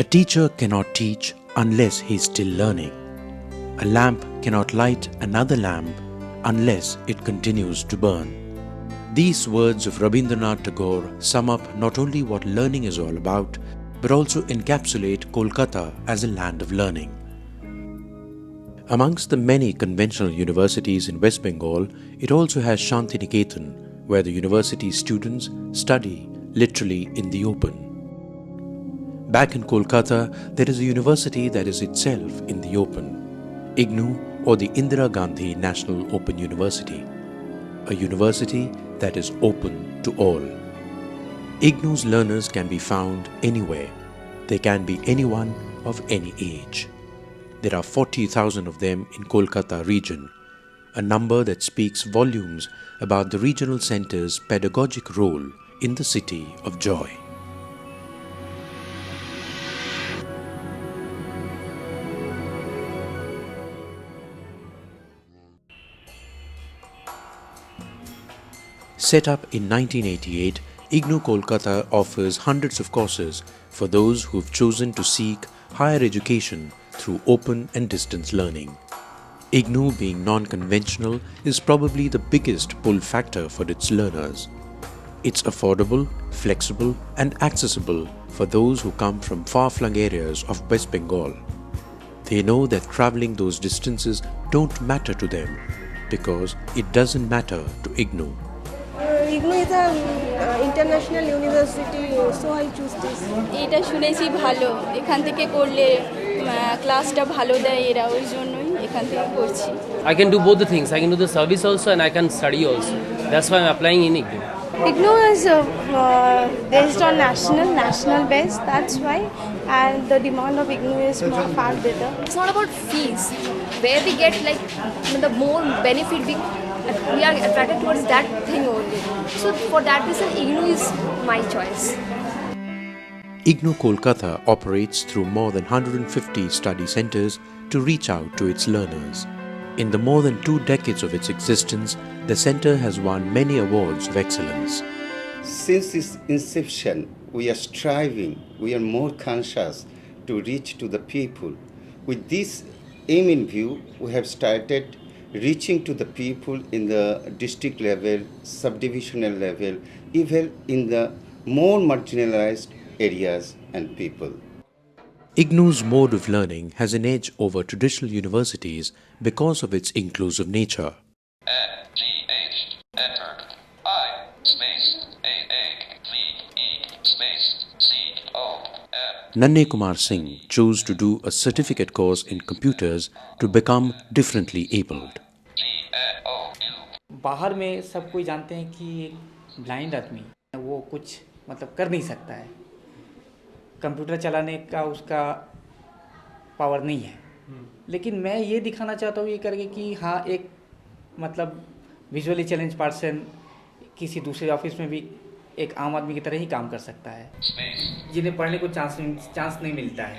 A teacher cannot teach unless he is still learning. A lamp cannot light another lamp unless it continues to burn. These words of Rabindranath Tagore sum up not only what learning is all about, but also encapsulate Kolkata as a land of learning. Amongst the many conventional universities in West Bengal, it also has Shantiniketan, where the university students study literally in the open. Back in Kolkata, there is a university that is itself in the open, IGNOU, or the Indira Gandhi National Open University, a university that is open to all. IGNOU's learners can be found anywhere. They can be anyone of any age. There are 40,000 of them in Kolkata region, a number that speaks volumes about the regional centre's pedagogic role in the city of joy. Set up in 1988, IGNOU Kolkata offers hundreds of courses for those who have chosen to seek higher education through open and distance learning. IGNOU, being non-conventional, is probably the biggest pull factor for its learners. It's affordable, flexible and accessible for those who come from far-flung areas of West Bengal. They know that travelling those distances don't matter to them because it doesn't matter to IGNOU. IGNOU is an international university, so I choose this. এটা শুনেছি ভালো, এখান থেকে করলে ক্লাসটা ভালো দেয় এরা, ওই জন্যই এখান থেকে করছি। I can do both the things. I can do the service also and I can study also. That's why I'm applying in IGNOU. IGNOU is based on national base, that's why, and the demand of IGNOU is far better. It's not about fees, where we get like the more benefit we are attracted towards that thing only. So for that reason, IGNOU is my choice. IGNOU Kolkata operates through more than 150 study centres to reach out to its learners. In the more than 2 decades of its existence, the centre has won many awards of excellence. Since its inception, we are striving, we are more conscious to reach to the people. With this aim in view, we have started reaching to the people in the district level, subdivisional level, even in the more marginalized areas and people. IGNOU's mode of learning has an edge over traditional universities because of its inclusive nature. NGH, enter, I, space, AA, VE, space, CO, M. Nanhe Singh chose to do a certificate course in computers to become differently abled. बाहर में सब कोई जानते हैं कि एक blind आदमी वो कुछ मतलब कर नहीं सकता है, कंप्यूटर चलाने का उसका पावर नहीं है, लेकिन मैं ये दिखाना चाहता हूँ ये करके कि हाँ एक मतलब विजुअली चैलेंज पर्सन किसी दूसरे ऑफिस में भी एक आम आदमी की तरह ही काम कर सकता है, जिन्हें पढ़ने को चांस नहीं मिलता है,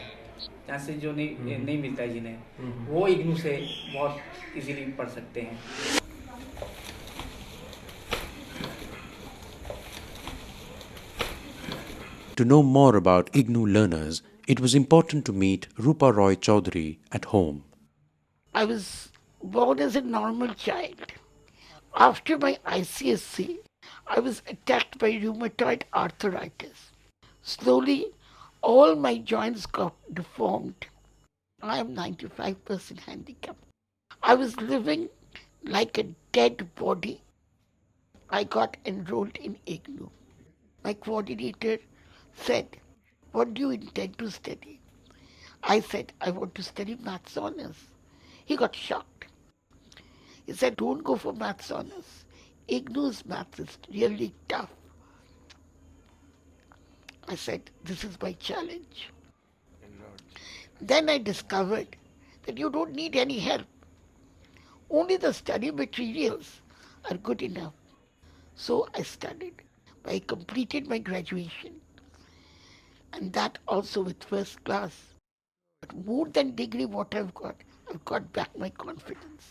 चांसेस जो नहीं मिलता है जिन्हें, वो IGNOU से बहुत इजीली पढ़ सकते हैं। To know more about IGNOU learners, it was important to meet Rupa Chaudhari at home. I was born as a normal child. After my ICSC, I was attacked by rheumatoid arthritis. Slowly, all my joints got deformed. I am 95% handicapped. I was living like a dead body. I got enrolled in IGNOU. My coordinator said, "What do you intend to study?" I said, "I want to study maths honors." He got shocked. He said, "Don't go for maths honors. IGNOU's maths is really tough." I said, "This is my challenge." Then I discovered that you don't need any help. Only the study materials are good enough. So I studied. I completed my graduation, and that also with first class. But more than degree what I've got back my confidence.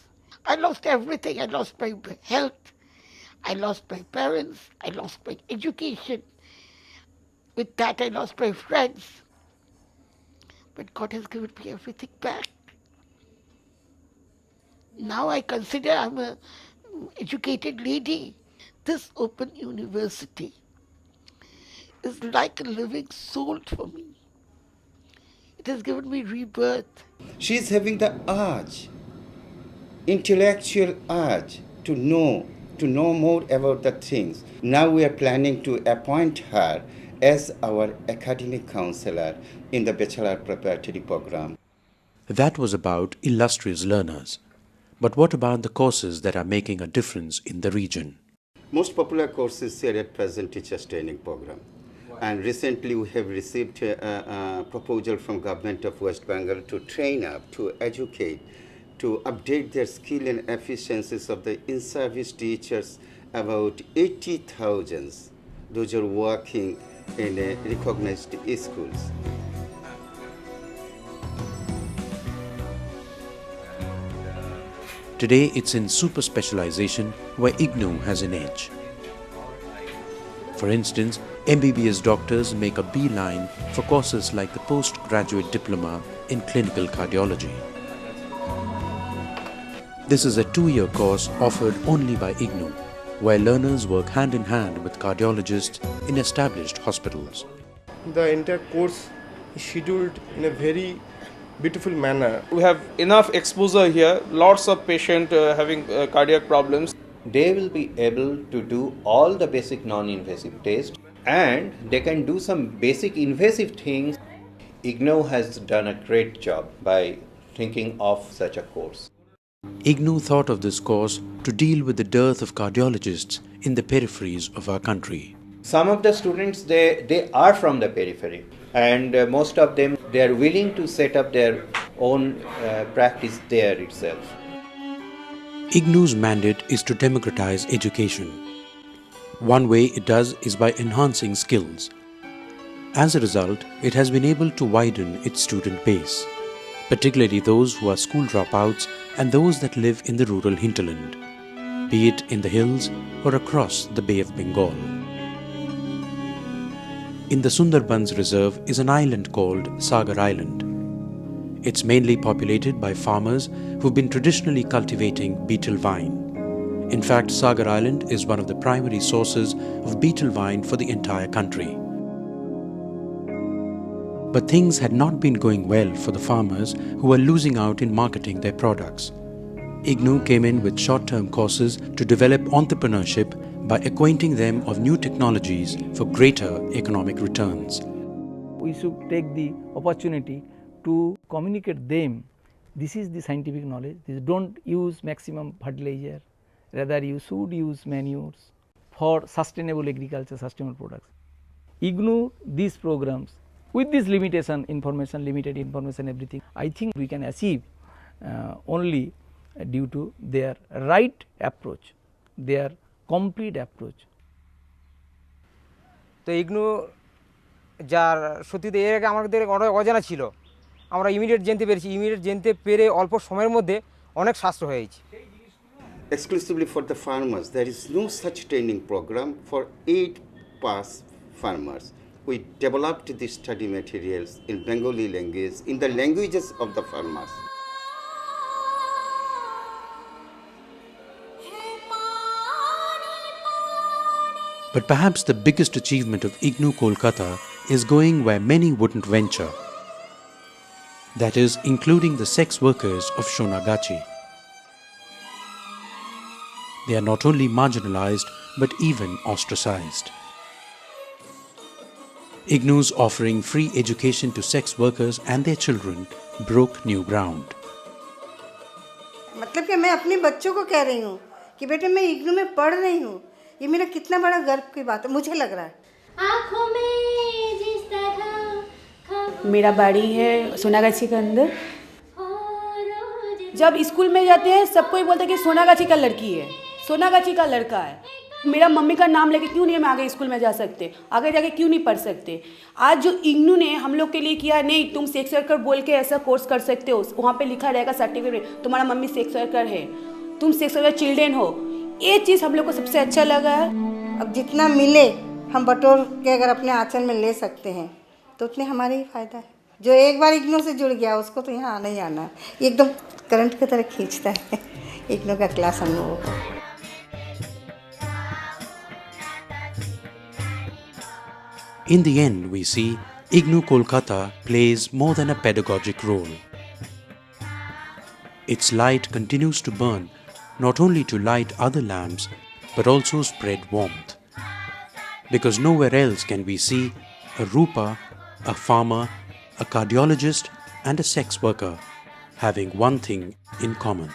I lost everything. I lost my health. I lost my parents. I lost my education. With that, I lost my friends. but God has given me everything back. Now I consider I'm an educated lady. This open university is like a living soul for me. It has given me rebirth. She is having the urge, intellectual urge to know more about the things. Now we are planning to appoint her as our academic counselor in the Bachelor Preparatory program. That was about illustrious learners. But what about the courses that are making a difference in the region? Most popular courses here at present teachers training program. And recently we have received a proposal from government of West Bengal to train up, to educate, to update their skill and efficiencies of the in-service teachers, about 80,000. Those are working in recognized schools. Today it's in super specialization where IGNOU has an edge. For instance, MBBS doctors make a beeline for courses like the postgraduate diploma in clinical cardiology. This is a 2-year course offered only by IGNOU, where learners work hand in hand with cardiologists in established hospitals. The entire course is scheduled in a very beautiful manner. We have enough exposure here, lots of patients having cardiac problems. They will be able to do all the basic non-invasive tests and they can do some basic invasive things. IGNOU has done a great job by thinking of such a course. IGNOU thought of this course to deal with the dearth of cardiologists in the peripheries of our country. Some of the students, they are from the periphery, and most of them, they are willing to set up their own practice there itself. IGNOU's mandate is to democratize education. One way it does is by enhancing skills. As a result, it has been able to widen its student base, particularly those who are school dropouts and those that live in the rural hinterland, be it in the hills or across the Bay of Bengal. In the Sundarbans Reserve is an island called Sagar Island. It's mainly populated by farmers who've been traditionally cultivating betel vine. In fact, Sagar Island is one of the primary sources of betel vine for the entire country. But things had not been going well for the farmers who were losing out in marketing their products. IGNOU came in with short-term courses to develop entrepreneurship by acquainting them of new technologies for greater economic returns. We should take the opportunity to communicate them, this is the scientific knowledge, don't use maximum fertilizer, rather you should use manures for sustainable agriculture, sustainable products. IGNOU these programs with this limitation information, limited information, everything, I think we can achieve only due to their right approach, their complete approach. তো ইগনু যার সত্যি এর আগে আমাদের অনেক অজানা ছিল, আমরা ইমিডিয়েট জানতে পেরেছি, ইমিডিয়েট জানতে পেরে অল্প সময়ের মধ্যে অনেক সাশ্রয় হয়েছে। Exclusively for the farmers, there is no such training program for 8-pass farmers. We developed the study materials in Bengali language, in the languages of the farmers. But perhaps the biggest achievement of IGNOU Kolkata is going where many wouldn't venture. That is, including the sex workers of Sonagachi. They are not only marginalized, but even ostracized. IGNOU's offering free education to sex workers and their children broke new ground. मतलब कि मैं अपने बच्चों को कह रही हूँ कि बेटे मैं IGNOU में पढ़ रही हूँ, ये मेरा कितना बड़ा गर्व की बात है, मुझे लग रहा है। आँखों में जिस तरह मेरा बाड़ी है सोनागाछी के अंदर। जब स्कूल में जाते हैं सबको ही बोलते हैं कि सोनागाछी का लड़की है, सोनागाछी का लड़का है। मेरा मम्मी का नाम लेके क्यों नहीं हम आगे स्कूल में जा सकते, आगे जाके क्यों नहीं पढ़ सकते। आज जो IGNOU ने हम लोग के लिए किया, नहीं तुम सेक्स वर्कर बोल के ऐसा कोर्स कर सकते हो, वहाँ पे लिखा रहेगा सर्टिफिकेट तुम्हारा मम्मी सेक्स वर्कर है, तुम सेक्स वर्कर चिल्ड्रेन हो, ये चीज़ हम लोग को सबसे अच्छा लगा है। अब जितना मिले हम बटोर के अगर अपने आंचल में ले सकते हैं तो उतने हमारे ही फायदा है। जो एक बार इग्नू से जुड़ गया उसको तो यहाँ आना ही आना है। ये एकदम करंट की तरह खींचता है इग्नू का क्लास हम लोगों को। In the end, we see IGNOU Kolkata plays more than a pedagogic role. Its light continues to burn not only to light other lamps but also spread warmth. Because nowhere else can we see a Rupa, a farmer, a cardiologist and a sex worker having one thing in common.